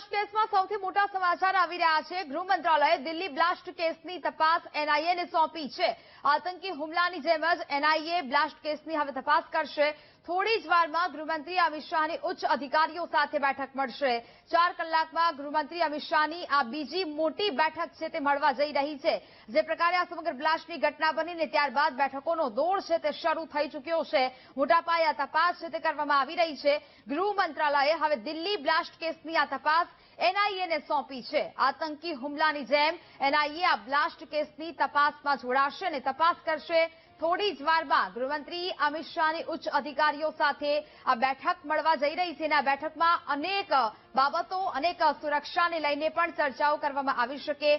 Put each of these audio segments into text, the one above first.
Blast કેસમાં સૌથી મોટા સમાચાર આવી રહ્યા છે। ગૃહ મંત્રાલયે દિલ્હી બ્લાસ્ટ કેસની તપાસ એનઆઈએ સોંપી છે। આતંકી હુમલાની જેમ જ એનઆઈએ બ્લાસ્ટ કેસની હવે તપાસ કરશે। થોડી જ વારમાં ગૃહમંત્રી અમિત શાહની ઉચ્ચ અધિકારીઓ સાથે બેઠક મળશે। 4 કલાકમાં ગૃહમંત્રી અમિત શાહની આ બીજી મોટી બેઠક છે તે મળવા જઈ રહી છે। જે પ્રકારે આ સમગ્ર બ્લાસ્ટની ઘટના બનીને ત્યારબાદ બેઠકોનો દોર છે તે શરૂ થઈ ચૂક્યો છે। મોટા પાયે આ તપાસ છે તે કરવામાં આવી રહી છે। ગૃહ મંત્રાલયે હવે દિલ્હી બ્લાસ્ટ કેસની આ તપાસ એનઆઈએને સોંપી છે। આતંકી હુમલાની જેમ એનઆઈએ આ બ્લાસ્ટ કેસની તપાસમાં જોડાશે અને તપાસ કરશે। થોડી જ વારમાં ગૃહમંત્રી અમિત શાહની ઉચ્ચ અધિકારીઓ સાથે આ બેઠક મળવા જઈ રહી છે અને આ બેઠકમાં અનેક બાબતો અનેક સુરક્ષાને લઈને પણ ચર્ચાઓ કરવામાં આવી શકે।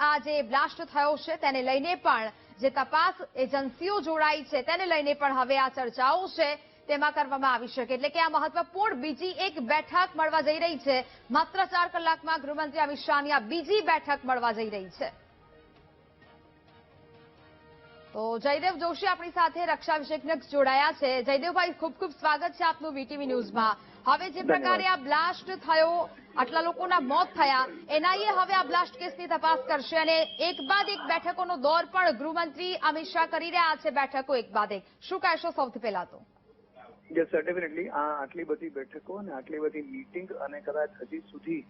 આ જે બ્લાસ્ટ થયો છે તેને લઈને પણ જે તપાસ એજન્સીઓ જોડાઈ છે તેને લઈને પણ હવે આ ચર્ચાઓ છે તેમાં કરવામાં આવી શકે। એટલે કે આ મહત્વપૂર્ણ બીજી એક બેઠક મળવા જઈ રહી છે। માત્ર 4 કલાકમાં ગૃહમંત્રી અમિત શાહની આ બીજી બેઠક મળવા જઈ રહી છે। તો જયદેવ જોશી આપણી સાથે રક્ષા વિશેષજ્ઞ જોડાયા છે। જયદેવભાઈ, ખૂબ ખૂબ સ્વાગત છે આપનું વીટીવી ન્યૂઝમાં। હવે જે પ્રકારે આ બ્લાસ્ટ થયો, આટલા લોકોના મોત થયા, એનઆઈએ હવે આ બ્લાસ્ટ કેસની તપાસ કરશે અને એક બાદ એક બેઠકોનો દોર પણ ગૃહમંત્રી અમિત શાહ કરી રહ્યા છે। બેઠકો એક બાદ એક, શું કહેશો સૌથી પહેલા તો? યસ, ડેફિનેટલી આટલી બધી બેઠકો અને આટલી બધી મીટિંગ અને કદાચ હજી સુધી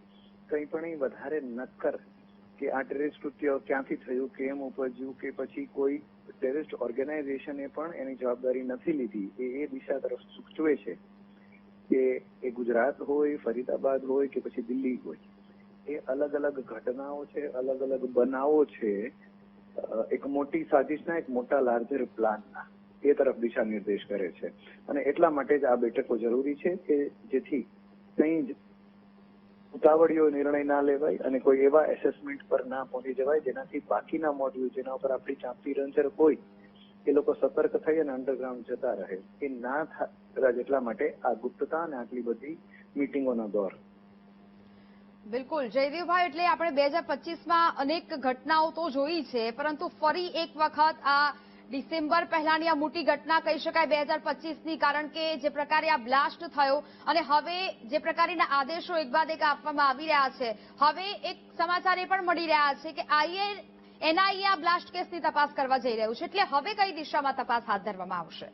કંઈ પણ વધારે નક્કર કે આ ટેરરિસ્ટ કૃત્ય ક્યાંથી થયું, કેમ ઉપજ્યું, કે પછી કોઈ ટેરરિસ્ટ ઓર્ગેનાઇઝેશને પણ એની જવાબદારી નથી લીધી, એ દિશા તરફ સૂચવે છે કે એ ગુજરાત હોય, ફરીદાબાદ હોય કે પછી દિલ્હી હોય, એ અલગ અલગ ઘટનાઓ છે, અલગ અલગ બનાવો છે, એક મોટી સાજિશના, એક મોટા લાર્જર પ્લાનના એ તરફ દિશા નિર્દેશ કરે છે। અને એટલા માટે જ આ બેઠકો જરૂરી છે કે જેથી કંઈ જ ઉતાવળીયો નિર્ણય ના લેવાય અને કોઈ એવા એસેસમેન્ટ પર ના પહોંચી જવાય જેનાથી બાકીના મોડ્યુલ જેના ઉપર આપણી ચાંપતી રંજર હોય એ લોકો સતર્ક થઈ અને અંડરગ્રાઉન્ડ જતા રહે, એ ના થાય એટલા માટે આ ગુપ્તતા અને આટલી બધી મીટિંગોનો દોર। બિલકુલ જયદેવભાઈ, એટલે આપણે 2025માં અનેક ઘટનાઓ તો જોઈ છે, પરંતુ ફરી એક વખત આ ડિસેમ્બર પહેલાની આ મોટી ઘટના કહી શકાય 2025ની, કારણ કે જે પ્રકારે આ બ્લાસ્ટ થયો અને હવે જે પ્રકારના આદેશો એક બાદ એક આપવામાં આવી રહ્યા છે, હવે એક સમાચાર એ પણ મળી રહ્યા છે કે એનઆઈએ આ બ્લાસ્ટ કેસની તપાસ કરવા જઈ રહ્યું છે। એટલે હવે કઈ દિશામાં તપાસ હાથ ધરવામાં આવશે?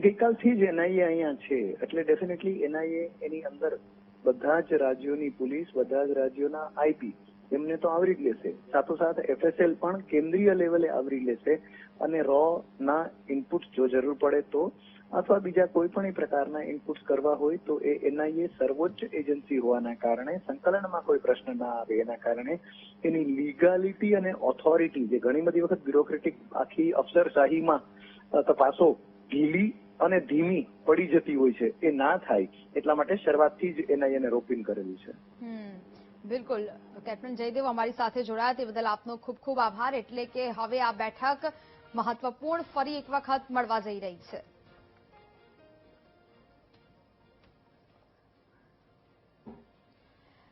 ગઈકાલથી જ એનઆઈએ અહીંયા છે, એટલે ડેફિનેટલી એનઆઈએ એની અંદર બધા જ રાજ્યોની પોલીસ, બધા જ રાજ્યોના આઈપી એમને તો આવરી જ લેશે, સાથોસાથ એફએસએલ પણ કેન્દ્રીય લેવલે આવરી લેશે અને રો ના ઇનપુટ્સ જો જરૂર પડે તો અથવા બીજા કોઈ પણ પ્રકારના ઇનપુટ્સ કરવા હોય તો એ એનઆઈએ સર્વોચ્ચ એજન્સી હોવાના કારણે સંકલનમાં કોઈ પ્રશ્ન ના આવે એના કારણે એની લીગાલિટી અને ઓથોરિટી, જે ઘણી બધી વખત બ્યુરોક્રેટિક આખી અફસરશાહીમાં તપાસો ઢીલી અને ધીમી પડી જતી હોય છે, એ ના થાય એટલા માટે શરૂઆતથી જ એનઆઈને રોપિંગ કરેલું છે। બિલકુલ, કેપ્ટન જયદેવ અમારી સાથે જોડાયા તે બદલ આપનો ખૂબ ખૂબ આભાર। એટલે કે હવે આ બેઠક મહત્વપૂર્ણ ફરી એક વખત મળવા જઈ રહી છે।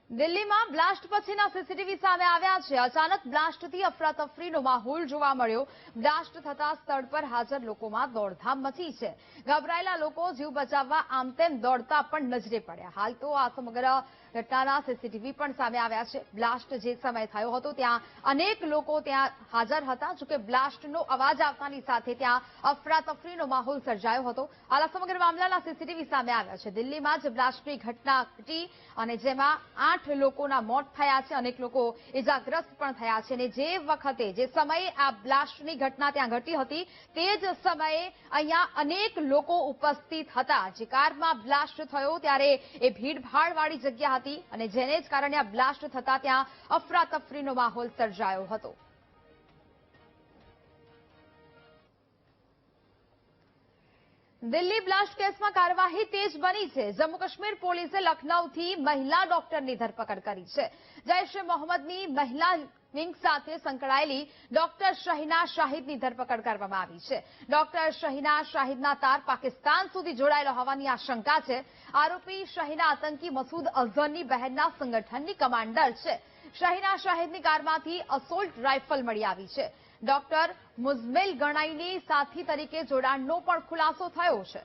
દિલ્હીમાં બ્લાસ્ટ પછીના સીસીટીવી સામે આવ્યા છે। અચાનક બ્લાસ્ટથી અફરાતફરીનો માહોલ જોવા મળ્યો। બ્લાસ્ટ થતા સ્થળ પર હાજર લોકોમાં દોડધામ મચી છે। ગભરાયેલા લોકો જીવ બચાવવા આમ તેમ દોડતા પણ નજરે પડ્યા। હાલ તો આ સમગ્ર ઘટનાના સીસીટીવી પણ સામે આવ્યા છે। બ્લાસ્ટ જે સમયે થયો હતો ત્યાં અનેક લોકો ત્યાં હાજર હતા, જોકે બ્લાસ્ટનો અવાજ આવતાની સાથે ત્યાં અફરાતફરીનો માહોલ સર્જાયો હતો। આ સમગ્ર મામલાના સીસીટીવી સામે આવ્યા છે। દિલ્હીમાં જ બ્લાસ્ટની ઘટના ઘટી અને જેમાં 8 લોકોના મોત થયા છે, અનેક લોકો ઇજાગ્રસ્ત પણ થયા છે અને જે વખતે જે સમયે આ બ્લાસ્ટની ઘટના ત્યાં ઘટી હતી તે જ સમયે અહીંયા અનેક લોકો ઉપસ્થિત હતા। જે કારમાં બ્લાસ્ટ થયો ત્યારે એ ભીડભાડવાળી જગ્યા હતી અને જેને જ કારણે આ બ્લાસ્ટ થતા ત્યાં અફરાતફરીનો માહોલ સર્જાયો હતો। દિલ્હી બ્લાસ્ટ કેસમાં કાર્યવાહી તેજ બની છે। જમ્મુ કાશ્મીર પોલીસે લખનૌથી મહિલા ડોક્ટરની ધરપકડ કરી છે। જૈશ એ મોહમ્મદની મહિલા વિંગ સાથે સંકળાયેલી ડોક્ટર શહીના શાહિદની ધરપકડ કરવામાં આવી છે। ડોક્ટર શહીના શાહિદના તાર પાકિસ્તાન સુધી જોડાયેલા હોવાની આશંકા છે। આરોપી શહીના આતંકી મસૂદ અઝહરની બહેનના સંગઠનની કમાન્ડર છે। શહીના શાહિદની કારમાંથી અસોલ્ટ રાઇફલ મળી આવી છે। ડોક્ટર મુઝમિલ ગણાઈની સાથી તરીકે જોડાણનો પણ ખુલાસો થયો છે।